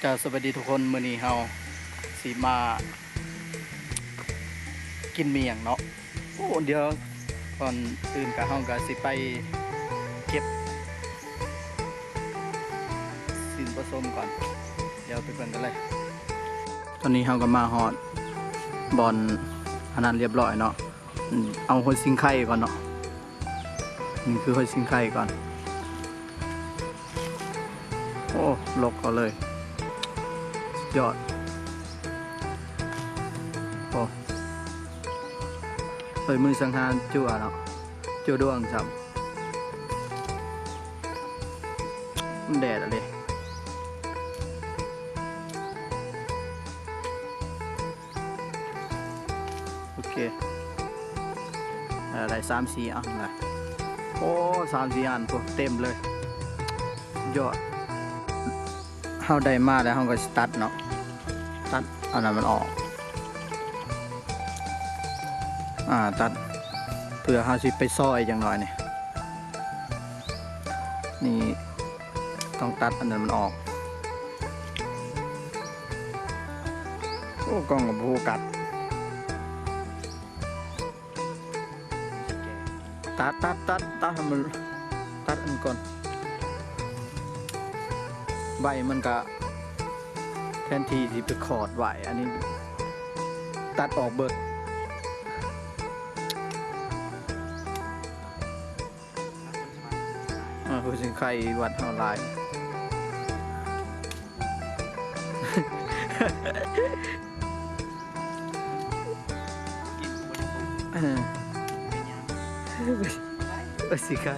ก็สวัสดีทุกคนมื้อนี้เฮาสิมากินเมียงเนาะโอ้เดี๋ยวก่อนอื่นก็เฮาก็สิไปเก็บสิ่งผสมก่อนเดี๋ยวไปเบิ่งกันเลยตอนนี้เฮาก็มาฮอดบอนอันนั้นเรียบร้อยเนาะเอาหัวซิงไข่ก่อนเนาะนี่คือหัวซิงไข่ก่อนโอ้ลกเอาเลยยอดโอ้เปิดมือสังหารจั่วเนาะจั่วดวงซ้ำมันแดดอะไรโอเคอะไร3-4 อันนะโอ้3-4 อันพวกเต็มเลยยอดเฮาได้มาแล้วเฮาก็ตัดเนาะตัดเอานั้นมันออกตัดเพื่อเฮาสิไปซอยจังหน่อยนี่ต้องตัดอันนั้นมันออกโอ้กล้องกับโฟกัสตัดให้มันตัดอันก่อนใบมันก็แทนที่ที่ไปขอดไหวอันนี้ตัดออกเบิดผู้สิงไข่วัดออนไลน์ผู้สิงไข่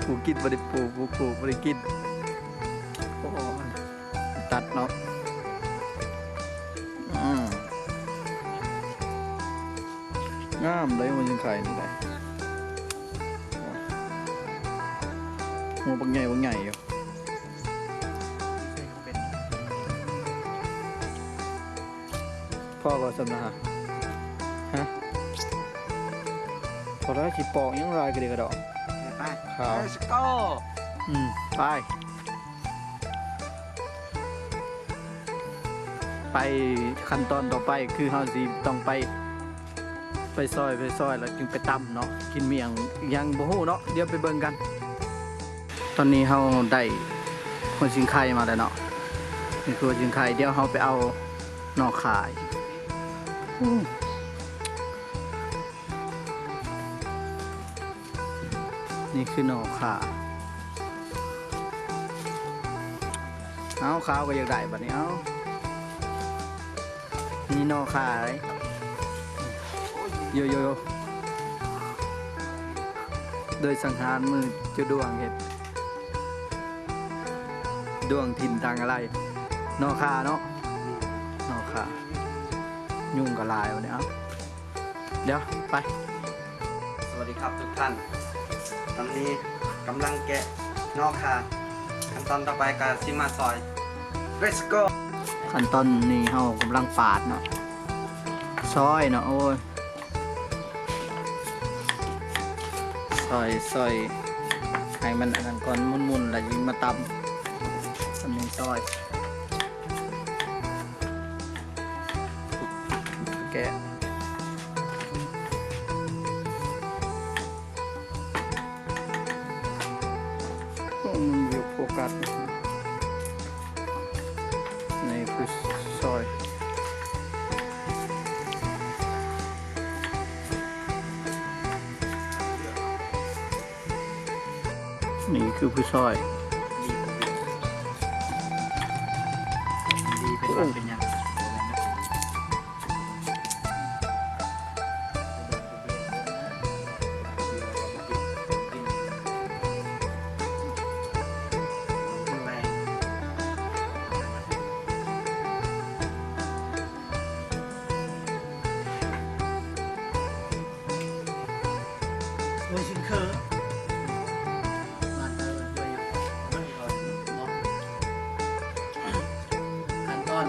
ผู้กินบริปูผู้บริกินตัดเนาะงามเลยมันยังไข่นี่แหละหัวบางใหญ่อยู่พ่อก็สำนะฮะพอแล้วขีปอกยังลายกระเดกกระดอกไปขาว let's go ไปขั้นตอนต่อไปคือเฮาสิต้องไปซอยแล้วจึงไปตำเนาะกินเมียงยังบ่ฮู้เนาะเดี๋ยวไปเบิ่งกันตอนนี้เฮาได้หัวชิงไข่มาแล้วเนาะนี่คือหัวชิงไข่เดี๋ยวเฮาไปเอาหน่อข่ายนี่คือหน่อข่าเอาข้าวก็อยากได้บัดนี้เอานี่หน่อข่าเลยโยโดยสังหารมือจะดวงเห็ดดวงถิ่นทางอะไรนอคาเนาะนอคายุ่งกับลายวันนี้เอาเดี๋ยวไปสวัสดีครับทุกท่านตอนนี้กำลังแกะนอกค่ะขั้นตอนต่อไปก็ซิมาซอย let's go ขั้นตอนนี้เฮากำลังปาดเนาะซอยเนาะโอ้ยซอยให้มันอันนั้นก่อนมุนแล้วยิงมาตำอันนี้ซอยแกะมันอยู่โฟกัสในคือซอยนี่คือผู้ซอยดีเป็นวันเป็นยังโอ้ยชิงเคอขั้นตอน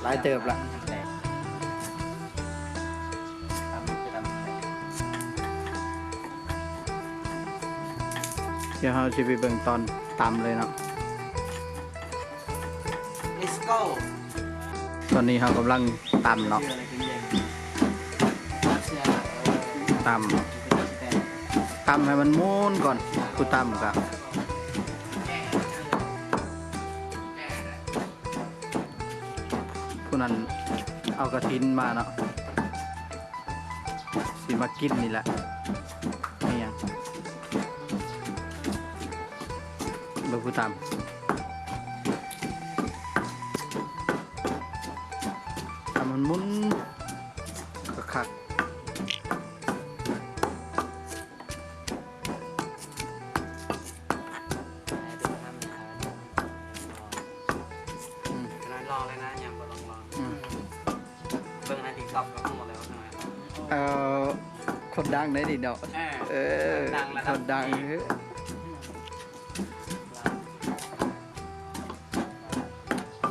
หลายเติบละ เดี๋ยวเราจะไปเบิ่งตอนตำเลยเนาะ Let's go ตอนนี้เรากำลังตำเนาะตำให้มันม้วนก่อนกูตำกับผู้นั้นเอากระทินมาเนาะสิมากินนี่แหละนี่ยังเบิ่งกูตำมันมุนคักรอเลยนะยังบ่ต้องรอเบิ่งใน TikTok ก็ทั้งหมดเลยว่าทำไม คนดังได้ดิเนาะคนดัง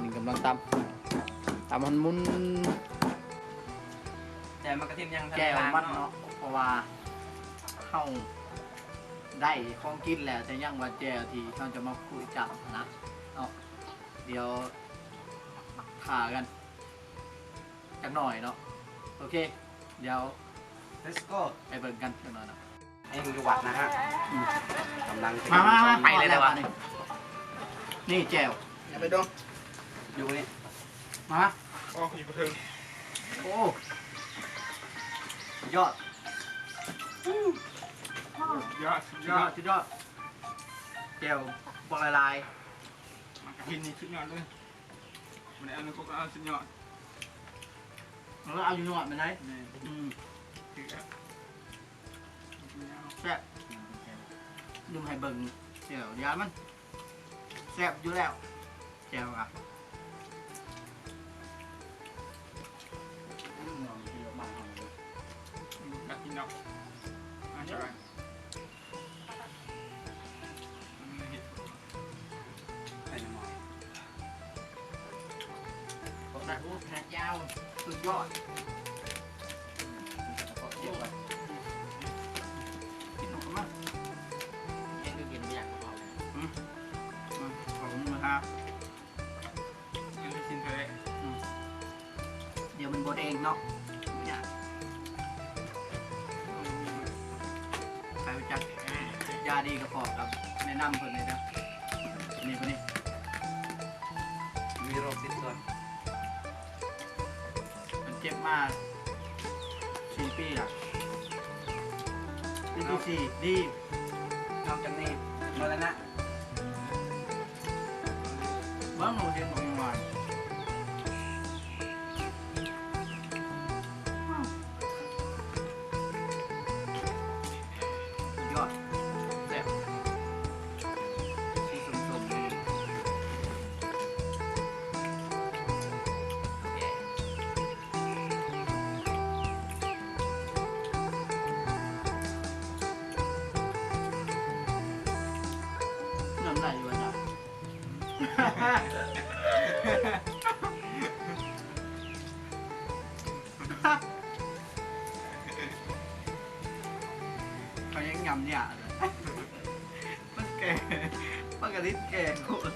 นี่กำลังตำมันมุน แต่มันกระทิมยัง แก้วมันเนาะเพราะว่าเข้าได้ของกินแล้วแต่ยังว่าแจวที่เขาจะมาคุยจับนะเนาะเดี๋ยวขากันจักหน่อยเนาะโอเคเดี๋ยว Let's go ไปเบิ่งกันจักหน่อยเนาะ ไอ้มึงอยู่วัดนะฮะกำลัง มาไปเลยแล้วนี่แจว อย่าไปดูอยู่นี่ มา อ๋ออยู่ประเทิง โอ้ยอด ยอดสุด ย ย อ อ ด ด สุดยอดแจวบอลลาย มากระทินนี่สุดยอดเลยมันเอาเนื้อโคกเอาสุดยอด แล้วเอาอยู่หนวดมันได้ นี่ Ừ. คือ แซ่บลืมให้เบิ่งเดี๋ยวยามันแซ่บอยู่แล้วแจวอ่ะ กัดกินเนาะมาใช่ไหม ใส่หน่อย ตัดรูปแขนยาวสุดยอดกินหนูมั้งยังก็กินไม่อยากกระเพราเลยขอบคุณนะครับ ยังไม่กินเท่าไร เดี๋ยวมันบดเองเนาะเนี่ยใครรู้จักยาดีกระเพาะครับแนะนำเพิ่นเลยนะนี่คนนี้ มีโรคติดตัว มันเจ็บมา4 ปีอ่ะปีที่4ดี นอกจากนี้มาแล้วนะ บ้างหนูเรียนของหวานยอดแซ่บสีส้มๆนี่น้ำไหลอยู่อ่ะเขายังยำเนี่ยเลยมันแก่มันกระดิ่งแก่โคตร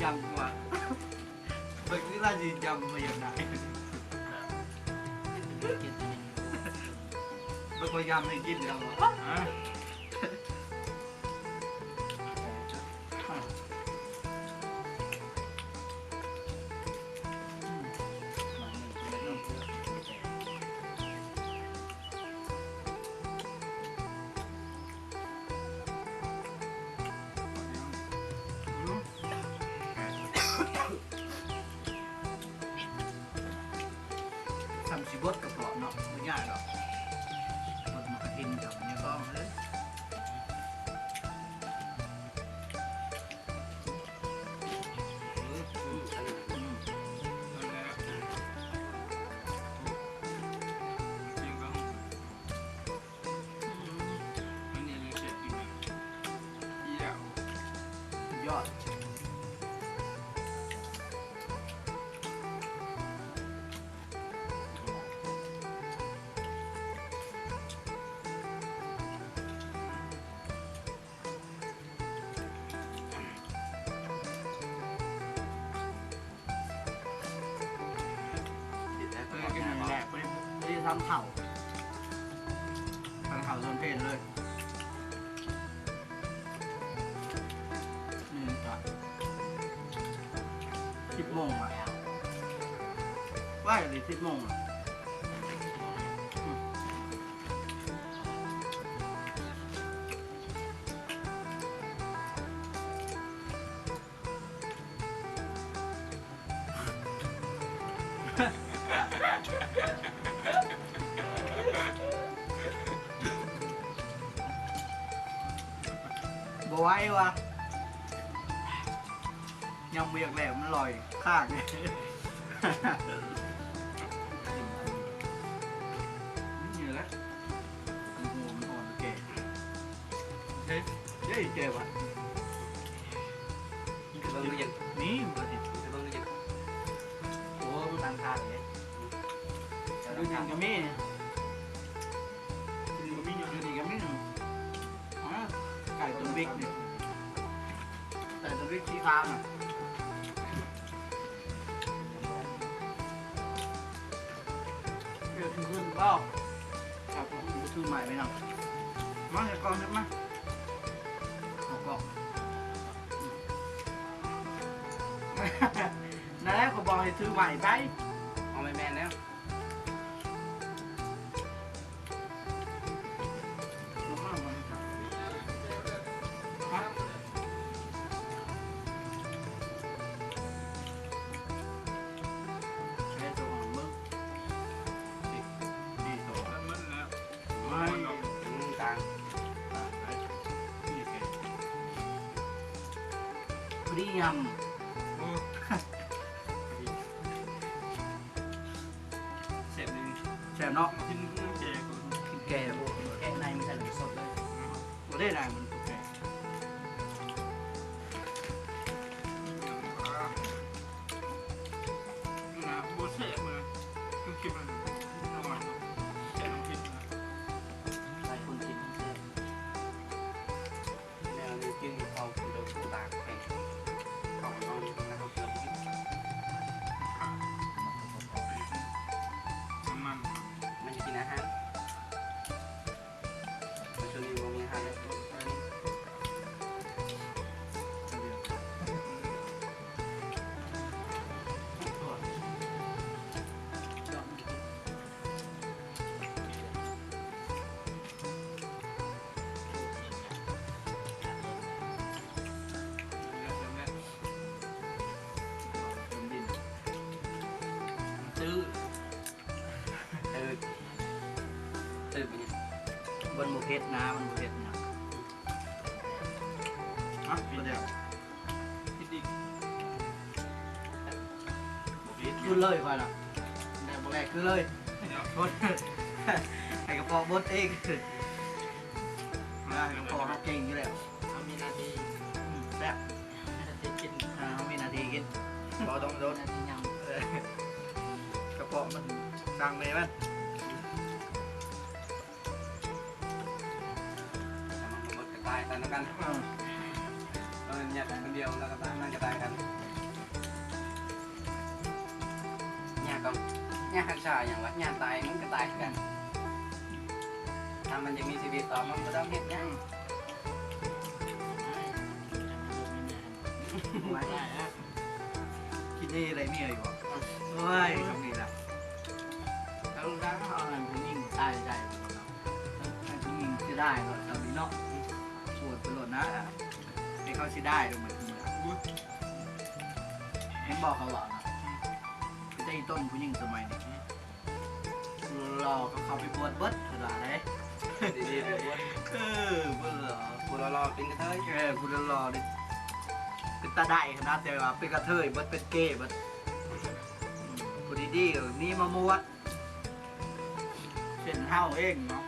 ยำกว่าเมื่อกี้เราจะยำมาอย่างไรมันก็ยำให้กินแล้ว ทำสิบดกับปลอกเนาะไม่ยากหรอกบดมากระทินกับเนี่ยก็มาเลยยอด ทำเข่าจนเพลนเลยนี่ก็10 โมงอ่ะว่าอยู่10 โมงอ่ะบ่ไหววะยังเบียกแหลมมันลอยข้างเนี่ยนี่แหละโอ้โหมันอ่อนแก่เฮ้ยแก่วะ เบิ่งดูยัง นี่มันก็ติด เบิ่งดูยัง โอ้มันต่างชาติเลยดูดินก็มีดูดินก็มีไก่ตัวบิ๊กเนี่ยไก่ตัวบิ๊กสีขาวน่ะเดี๋ยวขึ้นเปล่าครับผมจะซื้อใหม่ไหมน้องมาเดี๋ยวก่อนเดี๋ยวมาออกบอกนั่นแหละเขาบอกให้ซื้อใหม่ไป เอาไม่แม่นแล้ว ต่าง พรียม เสร็จเลย แซ่บเนาะ กินแจก กินแก่โอ้แก่ในมันใส่หมูสดเลยโอ้ได้ไรมันแก่ นะโบเซ่มาคือกินมันนอนแค่น้ำกินนะ ใส่คนกินแซ่บ แนวนี้กินเขาคือโดนผู้ตากแข่งเขานอนแล้วเขาเกือบกิน น้ำมัน มันจะกินอาหารแต่ช่วงนี้มันมีอาหารแล้วซื้อ ตื่นไปเนี่ย บนหมูเพชรนะมันหมูเพชรนะฮะเดี๋ยว คิดดี ขึ้นเลยค่อยนะแรกแรกขึ้นเลยบดให้กระเพาะบดเองได้กระเพาะเขาเก่งอยู่แล้ว เขามีหน้าที่ แซ่บ กิน เขามีนาทีกิน บอต้องโดน นาทียังกระเพาะมันสั่งเลยมัน หมดกระต่ายกันแล้วกันเราเนี่ยคนเดียวแล้วก็ตายมันกระต่ายกันเนี่ยก็เนี่ยหันชาอย่างวะเนี่ยตายมันกระต่ายกันถ้ามันยังมีชีวิตต่อมันก็ต้องเห็นเนี่ย คิดนี่อะไรมีอะไรอยู่โอ้ยทำดีละแล้วร้านเขาอะไรผู้หญิงตายใจให้ผู้หญิงจะได้หรอตอนนี้เนาะปวดไปหลดนะให้เขาจะได้ลงมาทีละเห็นบอกเขาหรอนะจะได้ต้นผู้หญิงสมัยนี้รอเขาไปบวชเบิดขนาดไหน ดีๆไปบวช บวชเหรอ กูรอเป็นกระเทย คุณรอดิเป็นตาได้ขนาดแต่ว่าเป็นกระเทยเบิดเป็นเก้เบิดคุณดีๆนี่มามวดเป็นเฮาเองเนาะ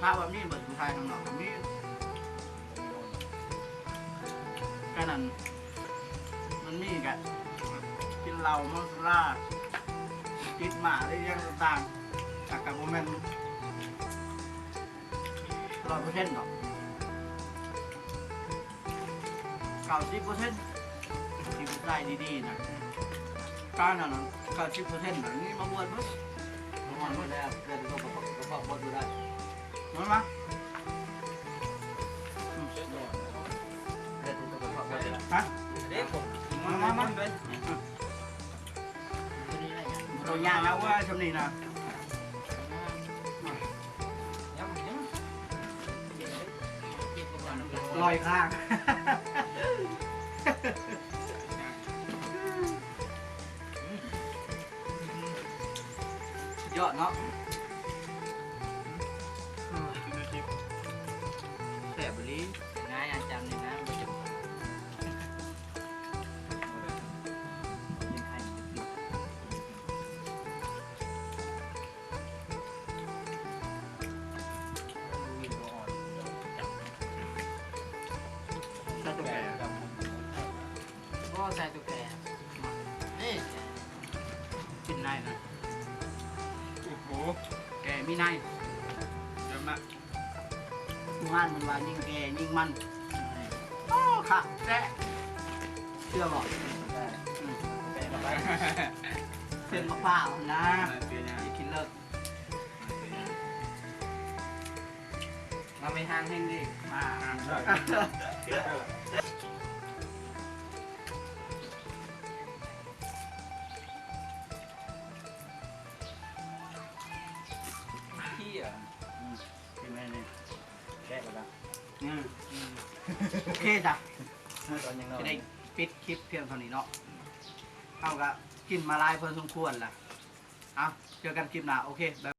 ถ้าแบบนี้เบิดผู้ชายทางนอกแบบนี้ก็นั่นมันมีกันกินเหล้ามัสลากินหมาได้ยังต่างๆจากกับโมเมนต์100%หรอก90% ที่ผู้ได้ดีๆนะการนั้นการชิปเปอร์เซ็นต์นี่มาบวชมั้ง นอนหมดแล้วเดินลงกระเพาะบดดูได้ มามา เดินลงกระเพาะบดได้ ฮะ เด็กผม มาด้วยตัวยากนะว่าชมนี่นะ ยัง ลอยข้างยอดเนาะแสบลิ้น ง่ายอาจารย์นี่นะมันจะเป็นใคร ใส่ตัวแก่ ก็ใส่ตุ๊กแกนี่ กินในนะ โอ้โห แกมีใน เยอะมาก งานมันว่ายิ่งแกยิ่งมันโอ้ค่ะแกเชื่อบอก แกมาไป เป็นมะพร้าวนะ เปลี่ยนยัง อย่ากินเลิก มาไม่ห่างแห้งดิ มา ขี้อ่ะ กินในนี่ แก้ไปแล้ว โอเคจ้ะ ตอนยังนอน จะได้ปิดคลิปเพียงเท่านี้เนาะเอากะกินมาหลายพอสมควรล่ะเอาเจอกันคลิปหน้าโอเค